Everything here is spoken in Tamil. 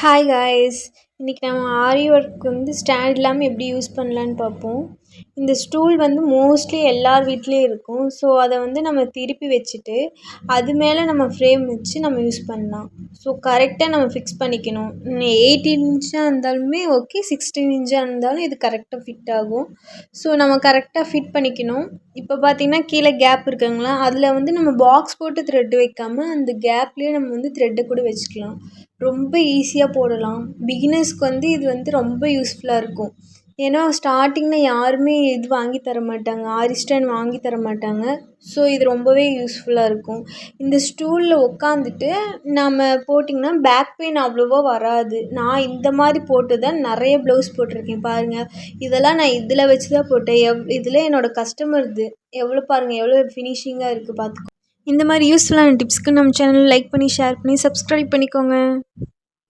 ஹாய் காய்ஸ், இன்றைக்கி நம்ம ஆரி ஒர்க் வந்து ஸ்டாண்ட் இல்லாமல் எப்படி யூஸ் பண்ணலான்னு பார்ப்போம். இந்த ஸ்டூல் வந்து மோஸ்ட்லி எல்லார் வீட்லேயும் இருக்கும். ஸோ அதை வந்து நம்ம திருப்பி வச்சுட்டு அது மேலே நம்ம ஃப்ரேம் வச்சு நம்ம யூஸ் பண்ணலாம். ஸோ கரெக்டாக நம்ம ஃபிக்ஸ் பண்ணிக்கணும். 18 இன்ச்சாக இருந்தாலுமே ஓகே, 16 இன்ச்சாக இருந்தாலும் இது கரெக்டாக ஃபிட் ஆகும். ஸோ நம்ம கரெக்டாக ஃபிட் பண்ணிக்கணும். இப்போ பார்த்திங்கன்னா கீழே கேப் இருக்குங்களா, அதில் வந்து நம்ம பாக்ஸ் போட்டு த்ரெட் வைக்காமல் அந்த கேப்லேயே நம்ம வந்து த்ரெட்டை கூட வச்சுக்கலாம். ரொம்ப ஈஸியாக போடலாம். பிகினர்ஸ்க்கு வந்து இது வந்து ரொம்ப யூஸ்ஃபுல்லாக இருக்கும். ஏன்னா ஸ்டார்டிங்கில் யாருமே இது வாங்கி தர மாட்டாங்க, ஆரி ஸ்டாண்ட் வாங்கி தர மாட்டாங்க. ஸோ இது ரொம்பவே யூஸ்ஃபுல்லாக இருக்கும். இந்த ஸ்டூலில் உட்காந்துட்டு நம்ம போட்டிங்கன்னா பேக் பெயின் அவ்வளோவா வராது. நான் இந்த மாதிரி போட்டு தான் நிறைய ப்ளவுஸ் போட்டிருக்கேன் பாருங்கள். இதெல்லாம் நான் இதில் வச்சு தான் போட்டேன். இதில் என்னோடய கஸ்டமர்து எவ்வளோ பாருங்கள், எவ்வளோ ஃபினிஷிங்காக இருக்குது பார்த்துக்கோ. இந்த மாதிரி யூஸ்ஃபுல்லான டிப்ஸ்க்கு நம்ம சேனல் லைக் பண்ணி, ஷேர் பண்ணி, சப்ஸ்கிரைப் பண்ணிக்கோங்க.